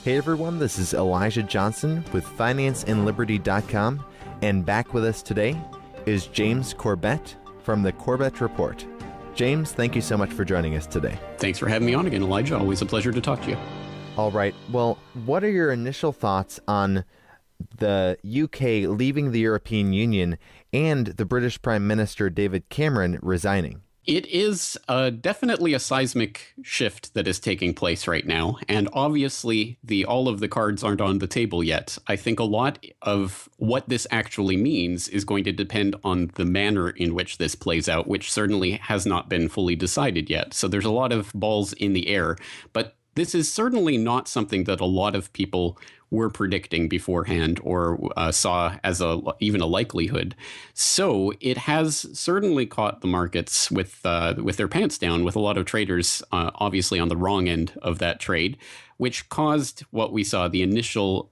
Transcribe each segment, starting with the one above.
Hey everyone, this is Elijah Johnson with FinanceAndLiberty.com, and back with us today is James Corbett from the Corbett Report. James, thank you so much for joining us today. Thanks for having me on again, Elijah. Always a pleasure to talk to you. All right. Well, what are your initial thoughts on the UK leaving the European Union and the British Prime Minister David Cameron resigning? It is definitely a seismic shift that is taking place right now. And obviously, all of the cards aren't on the table yet. I think a lot of what this actually means is going to depend on the manner in which this plays out, which certainly has not been fully decided yet. So there's a lot of balls in the air. But this is certainly not something that a lot of people were predicting beforehand or saw as even a likelihood. So it has certainly caught the markets with their pants down, with a lot of traders obviously on the wrong end of that trade, which caused what we saw, the initial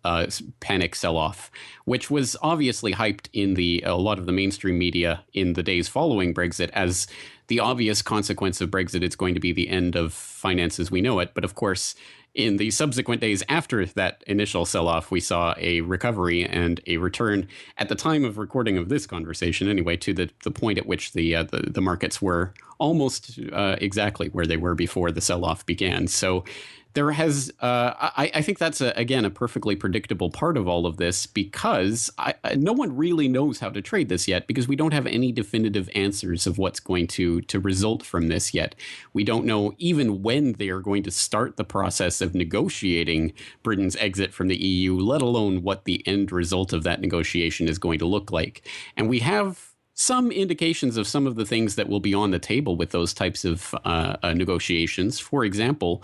panic sell-off, which was obviously hyped in a lot of the mainstream media in the days following Brexit as the obvious consequence of Brexit. It's going to be the end of finance as we know it. But of course, in the subsequent days after that initial sell-off, we saw a recovery and a return at the time of recording of this conversation, anyway, to the point at which the markets were almost exactly where they were before the sell-off began. So there has, I think that's, again, a perfectly predictable part of all of this, because no one really knows how to trade this yet, because we don't have any definitive answers of what's going to result from this yet. We don't know even when they are going to start the process of negotiating Britain's exit from the EU, let alone what the end result of that negotiation is going to look like. And we have some indications of some of the things that will be on the table with those types of negotiations. For example,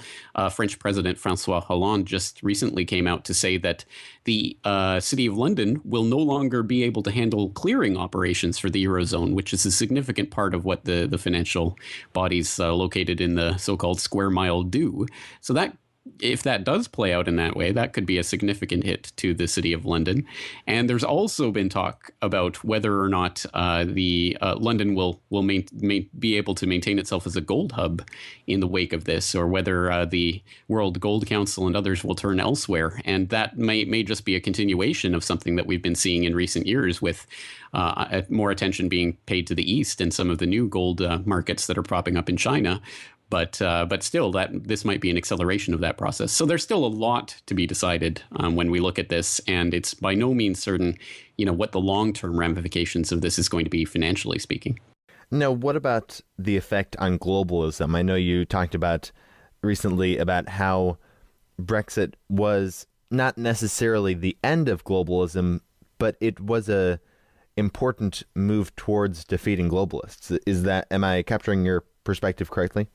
French President François Hollande just recently came out to say that the City of London will no longer be able to handle clearing operations for the Eurozone, which is a significant part of what the financial bodies located in the so-called square mile do. So that, if that does play out in that way, that could be a significant hit to the City of London. And there's also been talk about whether or not London will be able to maintain itself as a gold hub in the wake of this, or whether the World Gold Council and others will turn elsewhere. And that may just be a continuation of something that we've been seeing in recent years, with more attention being paid to the East and some of the new gold markets that are popping up in China. But still, this might be an acceleration of that process. So there's still a lot to be decided when we look at this, and it's by no means certain, what the long-term ramifications of this is going to be, financially speaking. Now, what about the effect on globalism? I know you talked about recently about how Brexit was not necessarily the end of globalism, but it was a important move towards defeating globalists. Am I capturing your perspective correctly?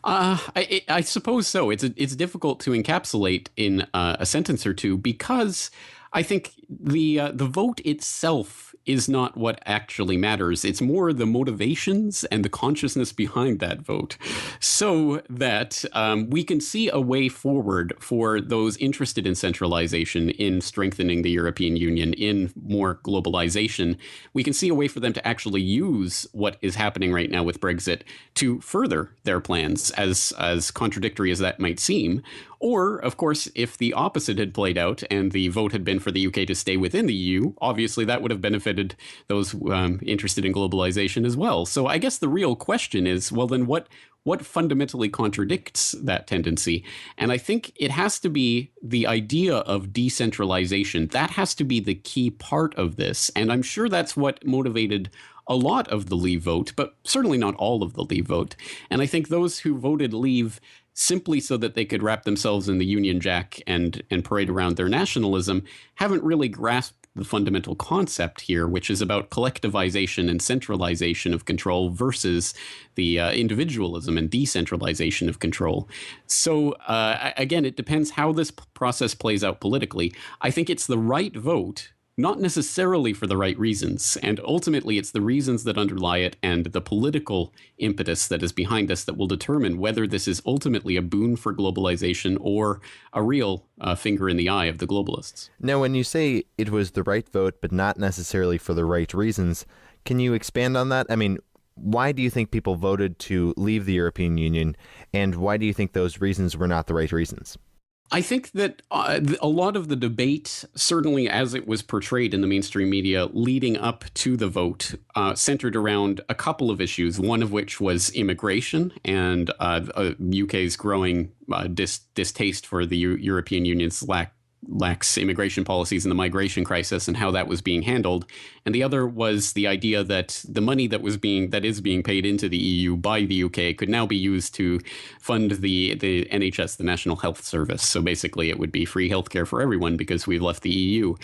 I suppose so. It's difficult to encapsulate in a sentence or two, because I think the vote itself is not what actually matters. It's more the motivations and the consciousness behind that vote, so that we can see a way forward for those interested in centralization, in strengthening the European Union, in more globalization. We can see a way for them to actually use what is happening right now with Brexit to further their plans, as contradictory as that might seem. Or, of course, if the opposite had played out and the vote had been for the UK to stay within the EU, obviously that would have benefited those interested in globalization as well. So I guess the real question is, well, then what fundamentally contradicts that tendency? And I think it has to be the idea of decentralization. That has to be the key part of this. And I'm sure that's what motivated a lot of the Leave vote, but certainly not all of the Leave vote. And I think those who voted Leave simply so that they could wrap themselves in the Union Jack and parade around their nationalism haven't really grasped the fundamental concept here, which is about collectivization and centralization of control versus the individualism and decentralization of control. So again, it depends how this process plays out politically. I think it's the right vote, not necessarily for the right reasons. And ultimately, it's the reasons that underlie it and the political impetus that is behind us that will determine whether this is ultimately a boon for globalization or a real finger in the eye of the globalists. Now, when you say it was the right vote, but not necessarily for the right reasons, can you expand on that? I mean, why do you think people voted to leave the European Union, and why do you think those reasons were not the right reasons? I think that a lot of the debate, certainly as it was portrayed in the mainstream media leading up to the vote, centered around a couple of issues, one of which was immigration and UK's growing distaste for the European Union's lax immigration policies and the migration crisis and how that was being handled. And the other was the idea that the money that is being paid into the EU by the UK could now be used to fund the NHS, the National Health Service. So basically it would be free healthcare for everyone because we've left the EU.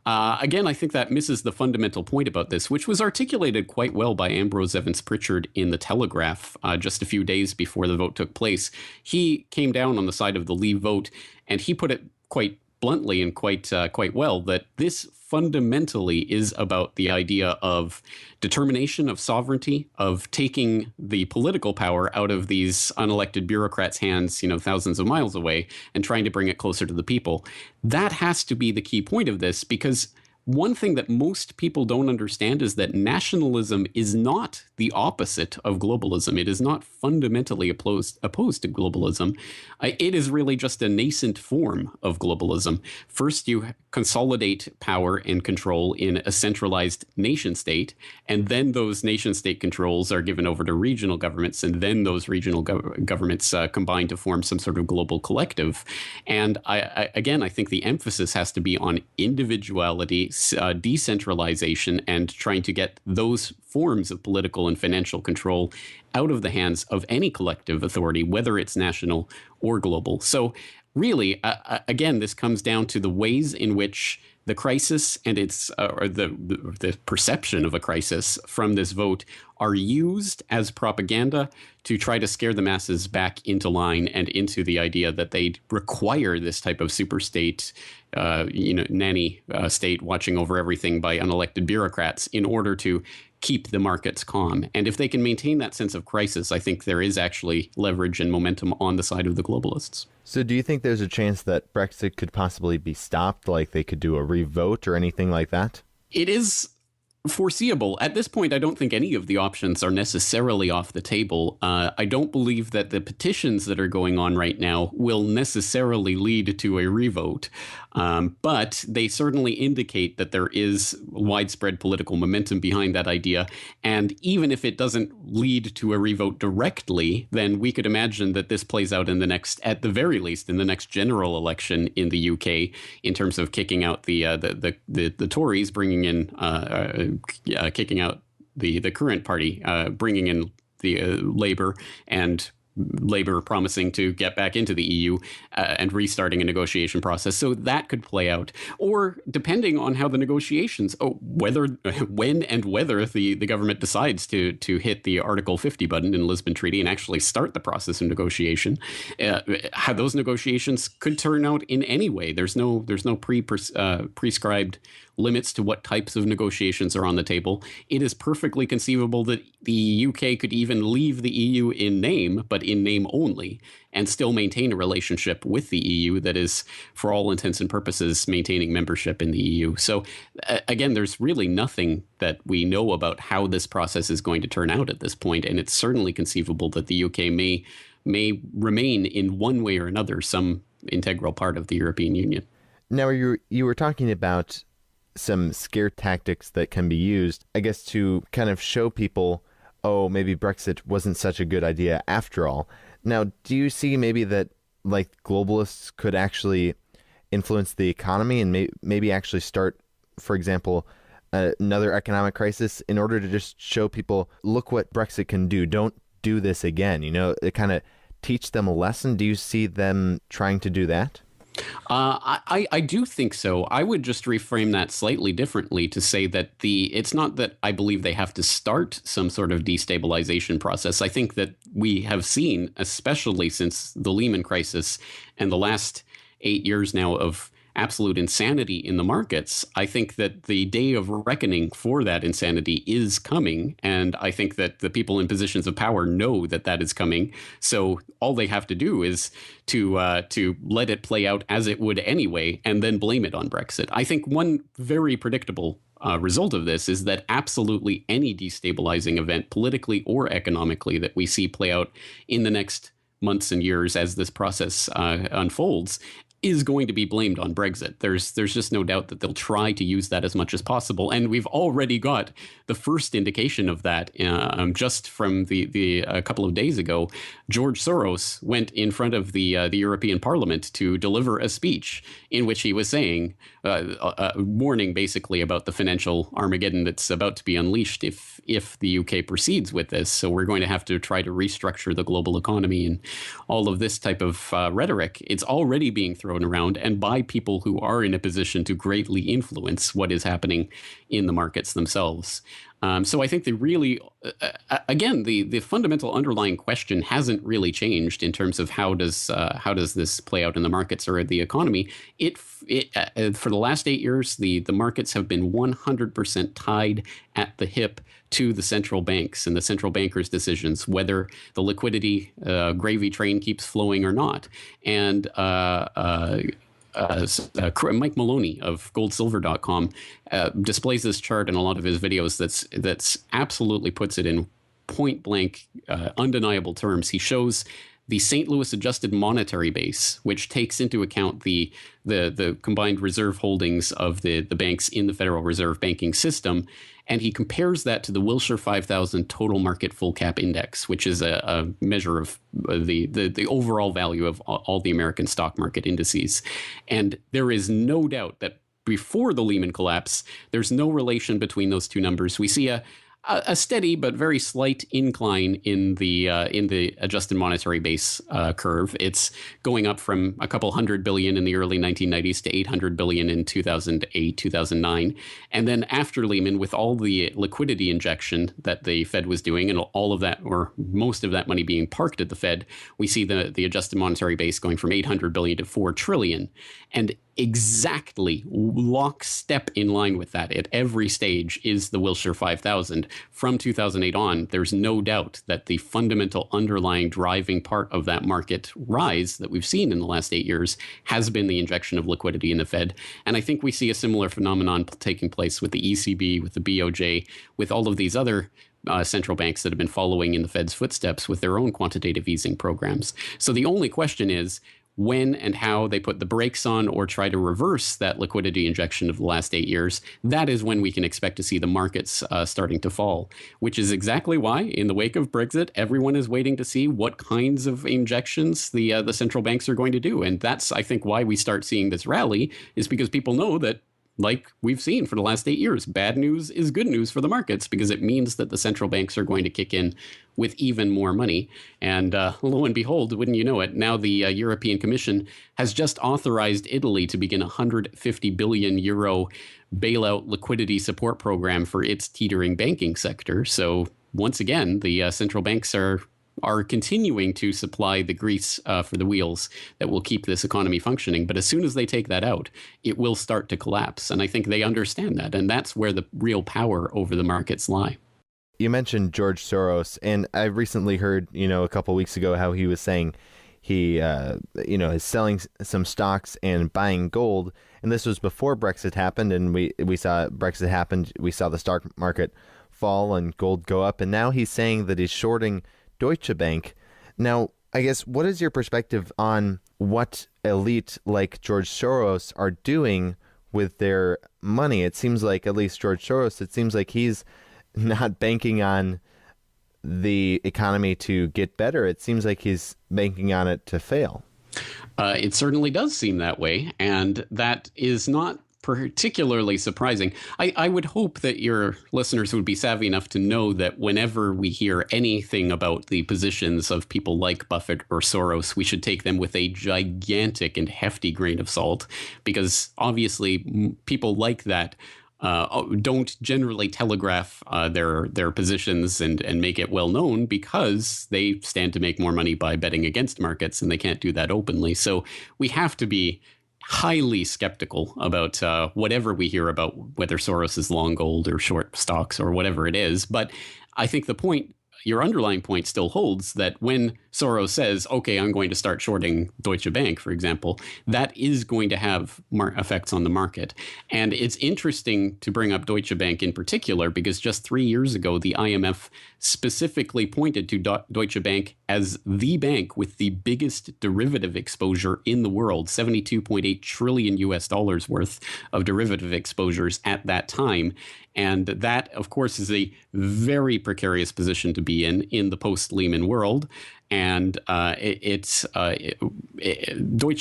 Again, I think that misses the fundamental point about this, which was articulated quite well by Ambrose Evans Pritchard in The Telegraph just a few days before the vote took place. He came down on the side of the Leave vote, and he put it quite bluntly and quite well that this fundamentally is about the idea of determination, of sovereignty, of taking the political power out of these unelected bureaucrats' hands, thousands of miles away, and trying to bring it closer to the people. That has to be the key point of this, because one thing that most people don't understand is that nationalism is not the opposite of globalism. It is not fundamentally opposed to globalism. It is really just a nascent form of globalism. First, you consolidate power and control in a centralized nation state, and then those nation state controls are given over to regional governments, and then those regional governments combine to form some sort of global collective. And I think the emphasis has to be on individuality, decentralization, and trying to get those forms of political and financial control out of the hands of any collective authority, whether it's national or global. So really, again, this comes down to the ways in which the crisis and its or the perception of a crisis from this vote are used as propaganda to try to scare the masses back into line and into the idea that they require this type of super state, nanny state watching over everything by unelected bureaucrats in order to keep the markets calm. And if they can maintain that sense of crisis, I think there is actually leverage and momentum on the side of the globalists. So do you think there's a chance that Brexit could possibly be stopped, like they could do a revote or anything like that? It is foreseeable. At this point, I don't think any of the options are necessarily off the table. I don't believe that the petitions that are going on right now will necessarily lead to a revote. But they certainly indicate that there is widespread political momentum behind that idea. And even if it doesn't lead to a revote directly, then we could imagine that this plays out in the next, at the very least, in the next general election in the UK, in terms of kicking out the Tories, bringing in kicking out the current party, bringing in the Labour, and Labour promising to get back into the EU and restarting a negotiation process. So that could play out. Or depending on how the negotiations, when and whether the government decides to hit the Article 50 button in the Lisbon Treaty and actually start the process of negotiation, how those negotiations could turn out in any way. There's no prescribed limits to what types of negotiations are on the table. It is perfectly conceivable that the UK could even leave the EU in name, but in name only, and still maintain a relationship with the EU that is, for all intents and purposes, maintaining membership in the EU. So again, there's really nothing that we know about how this process is going to turn out at this point, and it's certainly conceivable that the UK may remain in one way or another some integral part of the European Union. Now, you were talking about some scare tactics that can be used, I guess, to kind of show people, oh, maybe Brexit wasn't such a good idea after all. Now, do you see maybe that like globalists could actually influence the economy and maybe actually start, for example, another economic crisis in order to just show people, look what Brexit can do. Don't do this again. It kind of teach them a lesson. Do you see them trying to do that? I do think so. I would just reframe that slightly differently to say that it's not that I believe they have to start some sort of destabilization process. I think that we have seen, especially since the Lehman crisis and the last 8 years now of absolute insanity in the markets, I think that the day of reckoning for that insanity is coming. And I think that the people in positions of power know that that is coming. So all they have to do is to let it play out as it would anyway, and then blame it on Brexit. I think one very predictable result of this is that absolutely any destabilizing event, politically or economically, that we see play out in the next months and years as this process unfolds is going to be blamed on Brexit. There's just no doubt that they'll try to use that as much as possible, and we've already got the first indication of that just from the a couple of days ago. George Soros went in front of the European Parliament to deliver a speech in which he was saying, warning basically about the financial Armageddon that's about to be unleashed if the UK proceeds with this. So we're going to have to try to restructure the global economy and all of this type of rhetoric. It's already being thrown around, and by people who are in a position to greatly influence what is happening in the markets themselves. So I think again, the fundamental underlying question hasn't really changed in terms of how does this play out in the markets or the economy. For the last 8 years, the markets have been 100% tied at the hip to the central banks and the central bankers' decisions, whether the liquidity gravy train keeps flowing or not. And Mike Maloney of goldsilver.com displays this chart in a lot of his videos that's absolutely puts it in point blank, undeniable terms. He shows the St. Louis adjusted monetary base, which takes into account the combined reserve holdings of the banks in the Federal Reserve banking system. And he compares that to the Wilshire 5000 total market full cap index, which is a measure of the overall value of all the American stock market indices. And there is no doubt that before the Lehman collapse, there's no relation between those two numbers. We see a steady but very slight incline in the adjusted monetary base curve. It's going up from a couple $100 billion in the early 1990s to $800 billion in 2008, 2009. And then after Lehman, with all the liquidity injection that the Fed was doing and all of that, or most of that money being parked at the Fed, we see the adjusted monetary base going from $800 billion to $4 trillion. And exactly lockstep in line with that at every stage is the Wilshire 5000. From 2008 on, there's no doubt that the fundamental underlying driving part of that market rise that we've seen in the last 8 years has been the injection of liquidity in the Fed. And I think we see a similar phenomenon taking place with the ECB, with the BOJ, with all of these other central banks that have been following in the Fed's footsteps with their own quantitative easing programs. So the only question is, when and how they put the brakes on or try to reverse that liquidity injection of the last 8 years, that is when we can expect to see the markets starting to fall, which is exactly why in the wake of Brexit, everyone is waiting to see what kinds of injections the central banks are going to do. And that's, I think, why we start seeing this rally, is because people know that, like we've seen for the last 8 years, bad news is good news for the markets, because it means that the central banks are going to kick in with even more money. And lo and behold, wouldn't you know it, now the European Commission has just authorized Italy to begin a 150 billion euro bailout liquidity support program for its teetering banking sector. So once again, the central banks are continuing to supply the grease for the wheels that will keep this economy functioning. But as soon as they take that out, it will start to collapse. And I think they understand that. And that's where the real power over the markets lie. You mentioned George Soros, and I recently heard, a couple of weeks ago how he was saying he, is selling some stocks and buying gold. And this was before Brexit happened, and we saw Brexit happen. We saw the stock market fall and gold go up. And now he's saying that he's shorting Deutsche Bank. Now, I guess, what is your perspective on what elite like George Soros are doing with their money? It seems like, at least George Soros, it seems like he's not banking on the economy to get better. It seems like he's banking on it to fail. It certainly does seem that way, and that is not particularly surprising. I would hope that your listeners would be savvy enough to know that whenever we hear anything about the positions of people like Buffett or Soros, we should take them with a gigantic and hefty grain of salt, because obviously people like that don't generally telegraph their positions and make it well known, because they stand to make more money by betting against markets, and they can't do that openly. So we have to be highly skeptical about whatever we hear about whether Soros is long gold or short stocks or whatever it is. But I think the point your underlying point still holds that when Soros says, okay, I'm going to start shorting Deutsche Bank, for example, that is going to have effects on the market. And it's interesting to bring up Deutsche Bank in particular, because just 3 years ago, the IMF specifically pointed to Deutsche Bank as the bank with the biggest derivative exposure in the world, 72.8 trillion US dollars worth of derivative exposures at that time. And that, of course, is a very precarious position to be in the post-Lehman world. And Deutsche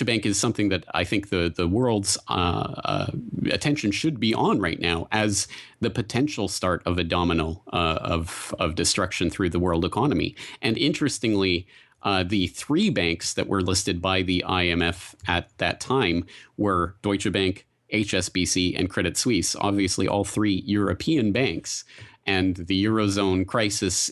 Bank is something that I think the world's attention should be on right now as the potential start of a domino of destruction through the world economy. And interestingly, the three banks that were listed by the IMF at that time were Deutsche Bank, HSBC, and Credit Suisse, obviously all three European banks. And the Eurozone crisis,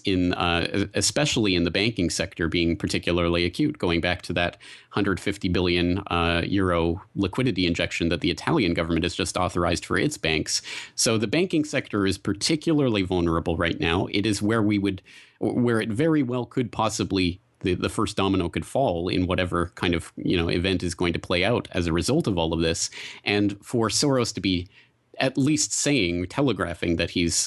especially in the banking sector, being particularly acute, going back to that 150 billion euro liquidity injection that the Italian government has just authorized for its banks. So the banking sector is particularly vulnerable right now. It is where it very well could possibly the first domino could fall in whatever kind of event is going to play out as a result of all of this. And for Soros to be at least telegraphing that he's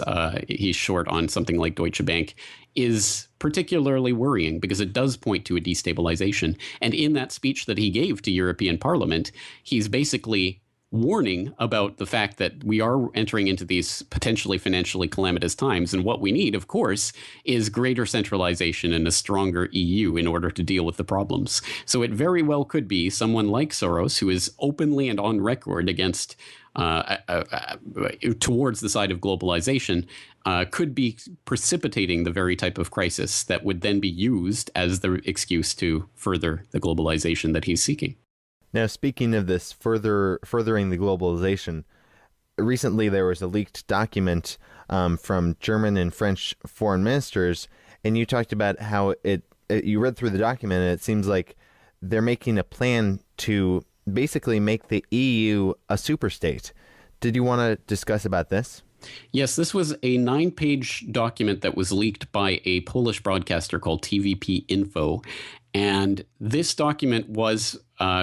short on something like Deutsche Bank is particularly worrying, because it does point to a destabilization. And in that speech that he gave to European Parliament, he's basically warning about the fact that we are entering into these potentially financially calamitous times. And what we need, of course, is greater centralization and a stronger EU in order to deal with the problems. So it very well could be someone like Soros, who is openly and on record against towards the side of globalization, could be precipitating the very type of crisis that would then be used as the excuse to further the globalization that he's seeking. Now, speaking of this furthering the globalization, recently there was a leaked document from German and French foreign ministers, and you talked about how you read through the document, and it seems like they're making a plan to basically make the EU a superstate. Did you want to discuss about this? Yes, this was a 9-page document that was leaked by a Polish broadcaster called TVP Info. And this document was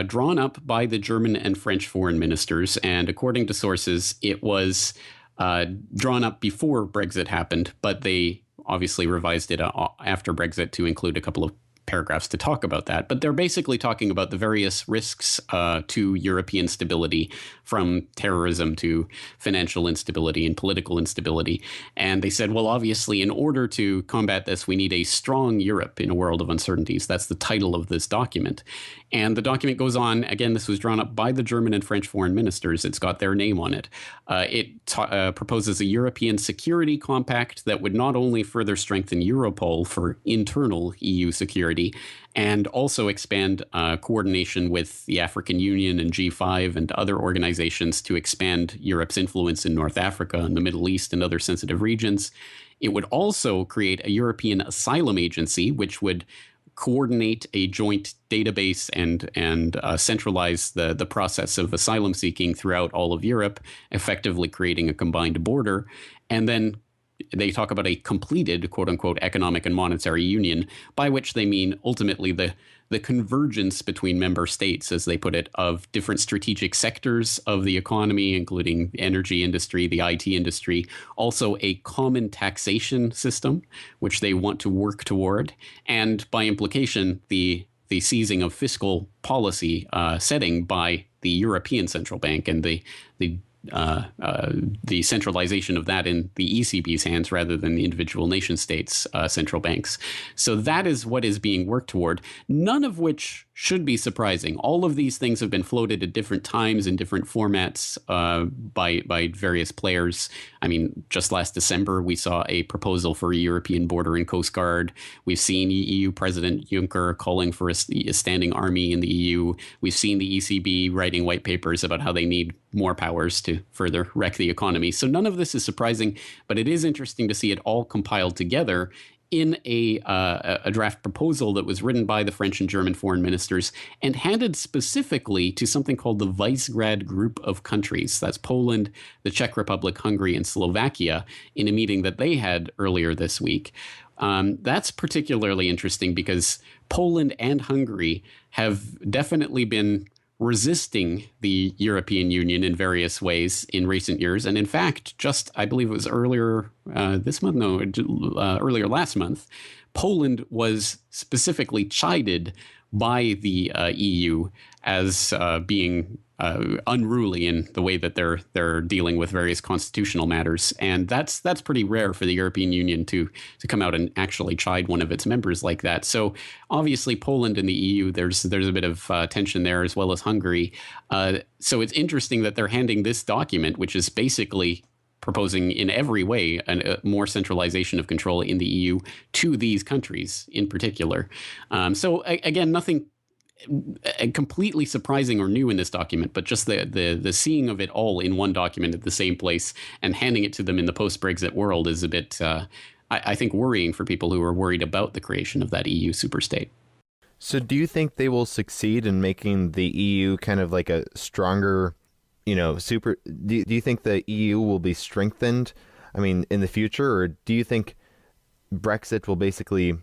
drawn up by the German and French foreign ministers. And according to sources, it was drawn up before Brexit happened, but they obviously revised it after Brexit to include a couple of paragraphs to talk about that. But they're basically talking about the various risks to European stability, from terrorism to financial instability and political instability. And they said, well, obviously, in order to combat this, we need a strong Europe in a world of uncertainties. That's the title of this document. And the document goes on. Again, this was drawn up by the German and French foreign ministers. It's got their name on it. It proposes a European security compact that would not only further strengthen Europol for internal EU security, and also expand coordination with the African Union and G5 and other organizations to expand Europe's influence in North Africa and the Middle East and other sensitive regions. It would also create a European asylum agency, which would coordinate a joint database and centralize the process of asylum seeking throughout all of Europe, effectively creating a combined border. And then they talk about a completed, quote unquote, economic and monetary union, by which they mean ultimately the convergence between member states, as they put it, of different strategic sectors of the economy, including the energy industry, the IT industry, also a common taxation system, which they want to work toward, and by implication, the seizing of fiscal policy setting by the European Central Bank and the centralization of that in the ECB's hands rather than the individual nation states' central banks. So that is what is being worked toward, none of which should be surprising. All of these things have been floated at different times in different formats by various players. I mean, just last December, we saw a proposal for a European border and coast guard. We've seen EU President Juncker calling for a standing army in the EU. We've seen the ECB writing white papers about how they need more powers to further wreck the economy. So none of this is surprising, but it is interesting to see it all compiled together in a draft proposal that was written by the French and German foreign ministers and handed specifically to something called the Visegrad Group of Countries. That's Poland, the Czech Republic, Hungary, and Slovakia, in a meeting that they had earlier this week. That's particularly interesting because Poland and Hungary have definitely been resisting the European Union in various ways in recent years. And in fact, just I believe it was earlier this month, no, earlier last month, Poland was specifically chided by the EU as being unruly in the way that they're dealing with various constitutional matters, and that's pretty rare for the European Union to come out and actually chide one of its members like that. So obviously, Poland and the EU, there's a bit of tension there, as well as Hungary. So it's interesting that they're handing this document, which is basically proposing in every way a more centralization of control in the EU to these countries in particular. So again, nothing completely surprising or new in this document, but just the seeing of it all in one document at the same place and handing it to them in the post-Brexit world is a bit, I think, worrying for people who are worried about the creation of that EU superstate. So do you think they will succeed in making the EU kind of like a stronger, do you think the EU will be strengthened, in the future? Or do you think Brexit will basically,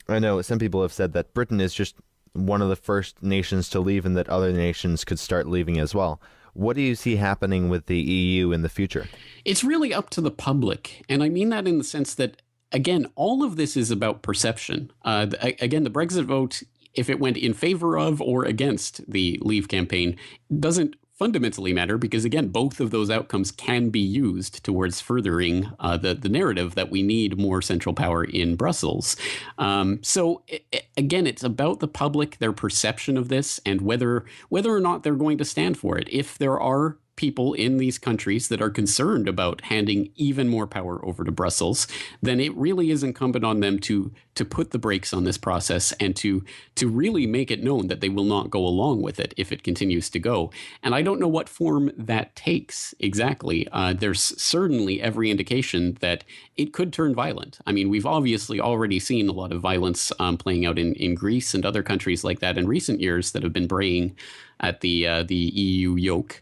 I know some people have said that Britain is just one of the first nations to leave and that other nations could start leaving as well. What do you see happening with the EU in the future? It's really up to the public. And I mean that in the sense that, again, all of this is about perception. Again, the Brexit vote, if it went in favor of or against the Leave campaign, doesn't fundamentally matter because, again, both of those outcomes can be used towards furthering the narrative that we need more central power in Brussels. So again, it's about the public, their perception of this, and whether or not they're going to stand for it. If there are people in these countries that are concerned about handing even more power over to Brussels, then it really is incumbent on them to put the brakes on this process and to really make it known that they will not go along with it if it continues to go. And I don't know what form that takes exactly. There's certainly every indication that it could turn violent. We've obviously already seen a lot of violence playing out in Greece and other countries like that in recent years that have been braying at the EU yoke.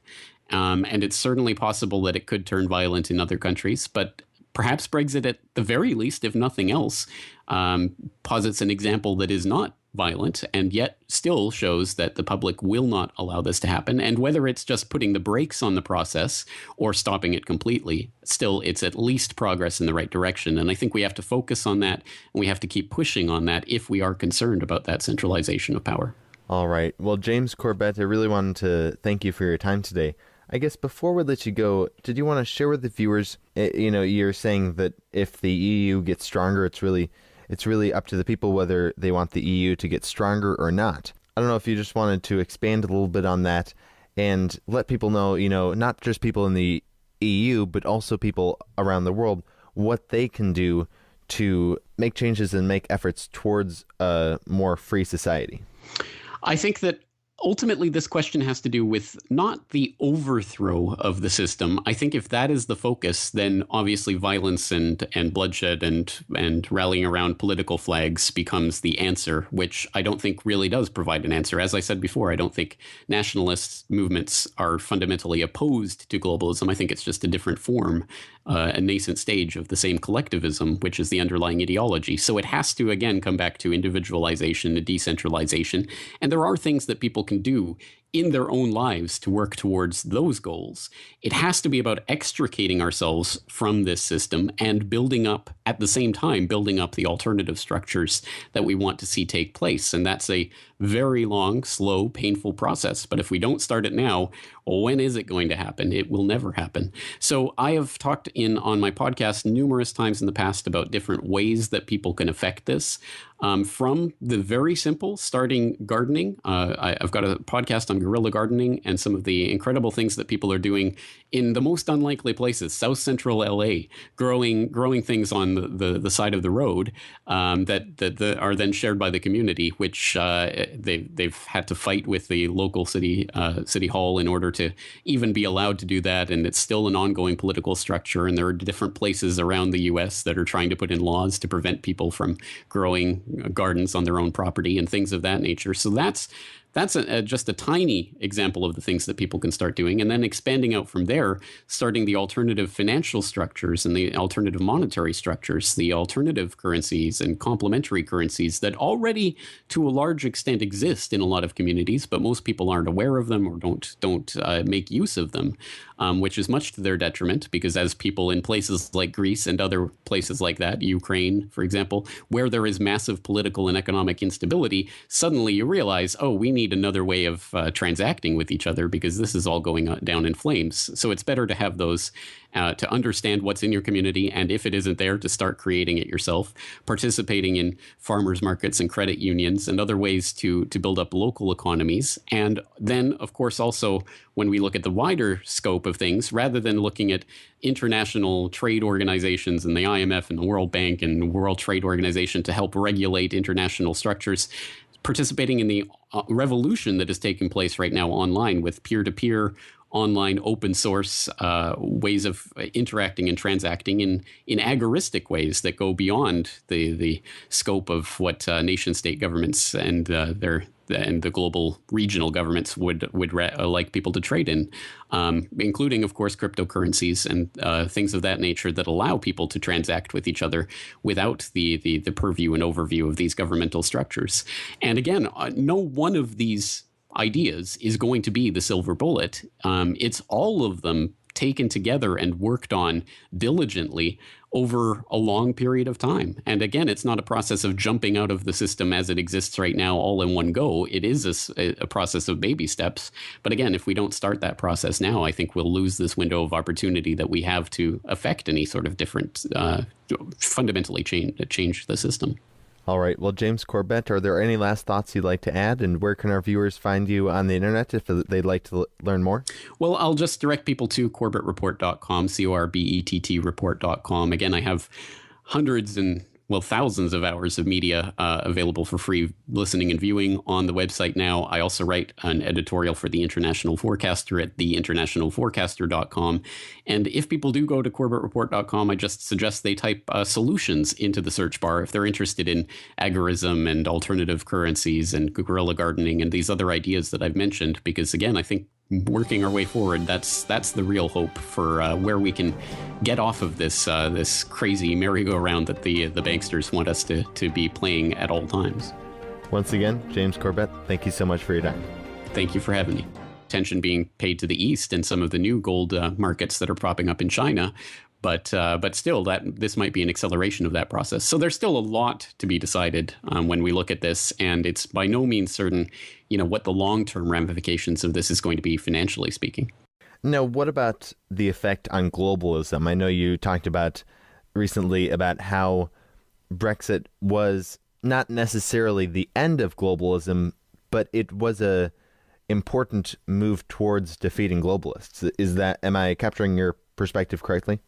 And it's certainly possible that it could turn violent in other countries, but perhaps Brexit, at the very least, if nothing else, posits an example that is not violent and yet still shows that the public will not allow this to happen. And whether it's just putting the brakes on the process or stopping it completely, still, it's at least progress in the right direction. And I think we have to focus on that, and we have to keep pushing on that if we are concerned about that centralization of power. All right. Well, James Corbett, I really wanted to thank you for your time today. I guess before we let you go, did you want to share with the viewers, you're saying that if the EU gets stronger, it's really up to the people whether they want the EU to get stronger or not. I don't know if you just wanted to expand a little bit on that and let people know, not just people in the EU, but also people around the world, what they can do to make changes and make efforts towards a more free society. I think that ultimately, this question has to do with not the overthrow of the system. I think if that is the focus, then obviously violence and bloodshed and rallying around political flags becomes the answer, which I don't think really does provide an answer. As I said before, I don't think nationalist movements are fundamentally opposed to globalism. I think it's just a different form, a nascent stage of the same collectivism, which is the underlying ideology. So it has to, again, come back to individualization and decentralization. And there are things that people can do in their own lives to work towards those goals. It has to be about extricating ourselves from this system and building up, at the same time, building up the alternative structures that we want to see take place. And that's a very long, slow, painful process. But if we don't start it now, when is it going to happen? It will never happen. So I have talked on my podcast numerous times in the past about different ways that people can affect this. From the very simple, starting gardening. I've got a podcast on guerrilla gardening and some of the incredible things that people are doing in the most unlikely places, South Central LA, growing things on the side of the road that are then shared by the community, which they've had to fight with the local city hall in order to even be allowed to do that. And it's still an ongoing political structure. And there are different places around the U.S. that are trying to put in laws to prevent people from growing gardens on their own property and things of that nature. So that's That's just a tiny example of the things that people can start doing. And then expanding out from there, starting the alternative financial structures and the alternative monetary structures, the alternative currencies and complementary currencies that already, to a large extent, exist in a lot of communities, but most people aren't aware of them or don't make use of them, which is much to their detriment, because as people in places like Greece and other places like that, Ukraine, for example, where there is massive political and economic instability, suddenly you realize, oh, we need another way of transacting with each other because this is all going down in flames. So it's better to have those, to understand what's in your community, and if it isn't there, to start creating it yourself, participating in farmers markets and credit unions and other ways to build up local economies. And then, of course, also when we look at the wider scope of things, rather than looking at international trade organizations and the IMF and the World Bank and the World Trade Organization to help regulate international structures, participating in the revolution that is taking place right now online with peer-to-peer online open source ways of interacting and transacting in agoristic ways that go beyond the scope of what nation state governments and the global regional governments would like people to trade in, including, of course, cryptocurrencies and things of that nature that allow people to transact with each other without the purview and overview of these governmental structures. And again, no one of these ideas is going to be the silver bullet. It's all of them taken together and worked on diligently over a long period of time. And again, it's not a process of jumping out of the system as it exists right now all in one go. It is a process of baby steps. But again, if we don't start that process now, I think we'll lose this window of opportunity that we have to affect any sort of different, fundamentally change the system. All right. Well, James Corbett, are there any last thoughts you'd like to add? And where can our viewers find you on the internet if they'd like to learn more? Well, I'll just direct people to corbettreport.com, CORBETT report.com. Again, I have hundreds and thousands of hours of media available for free listening and viewing on the website now. I also write an editorial for the International Forecaster at theinternationalforecaster.com. And if people do go to corbettreport.com, I just suggest they type solutions into the search bar if they're interested in agorism and alternative currencies and guerrilla gardening and these other ideas that I've mentioned. Because again, I think working our way forward, that's the real hope for where we can get off of this this crazy merry-go-round that the banksters want us to be playing at all times. Once again, James Corbett, thank you so much for your time. Thank you for having me. Attention being paid to the East and some of the new gold markets that are propping up in China. But still, this might be an acceleration of that process. So there's still a lot to be decided when we look at this, and it's by no means certain, what the long-term ramifications of this is going to be financially speaking. Now, what about the effect on globalism? I know you talked about recently about how Brexit was not necessarily the end of globalism, but it was a important move towards defeating globalists. Am I capturing your perspective correctly?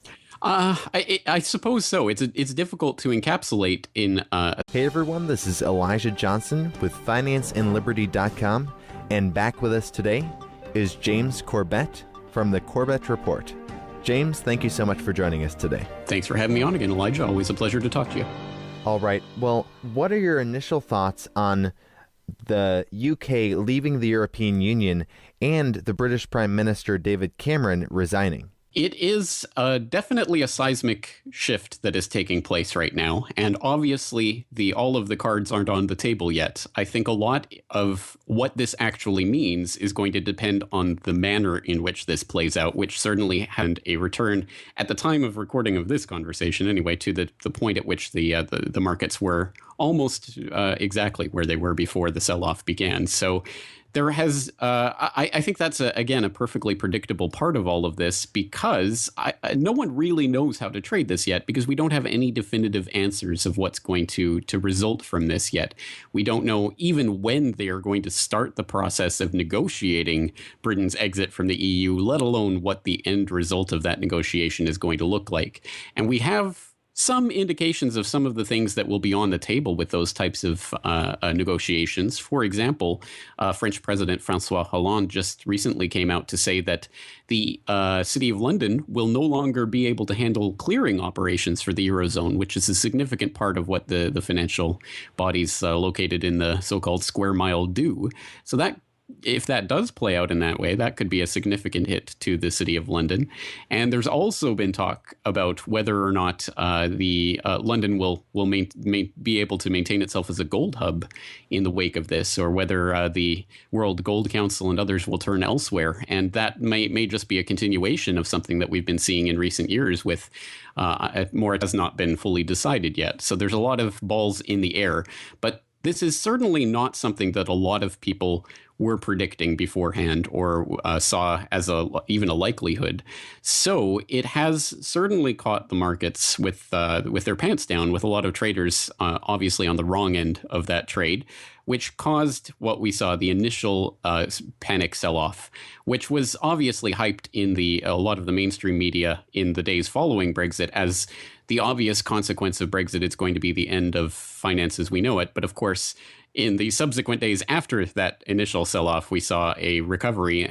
I suppose so. It's difficult to encapsulate in. Hey everyone, this is Elijah Johnson with FinanceAndLiberty.com, and back with us today is James Corbett from the Corbett Report. James, thank you so much for joining us today. Thanks for having me on again, Elijah. Always a pleasure to talk to you. All right. Well, what are your initial thoughts on the UK leaving the European Union and the British Prime Minister David Cameron resigning? It is definitely a seismic shift that is taking place right now. And obviously, all of the cards aren't on the table yet. I think a lot of what this actually means is going to depend on the manner in which this plays out, which certainly had a return at the time of recording of this conversation, anyway, to the point at which the markets were almost exactly where they were before the sell-off began. So there has, I think that's, again, a perfectly predictable part of all of this, because no one really knows how to trade this yet, because we don't have any definitive answers of what's going to result from this yet. We don't know even when they are going to start the process of negotiating Britain's exit from the EU, let alone what the end result of that negotiation is going to look like. And we have some indications of some of the things that will be on the table with those types of negotiations. For example, French President Francois Hollande just recently came out to say that the City of London will no longer be able to handle clearing operations for the Eurozone, which is a significant part of what the financial bodies located in the so-called square mile do. So that, if that does play out in that way, that could be a significant hit to the City of London. And there's also been talk about whether or not the London will be able to maintain itself as a gold hub in the wake of this, or whether the World Gold Council and others will turn elsewhere. And that may just be a continuation of something that we've been seeing in recent years with more. It has not been fully decided yet. So there's a lot of balls in the air. But this is certainly not something that a lot of people were predicting beforehand or saw as even a likelihood. So it has certainly caught the markets with their pants down, with a lot of traders obviously on the wrong end of that trade, which caused what we saw, the initial panic sell-off, which was obviously hyped in a lot of the mainstream media in the days following Brexit as the obvious consequence of Brexit. It's going to be the end of finance as we know it. But of course, in the subsequent days after that initial sell-off, we saw a recovery.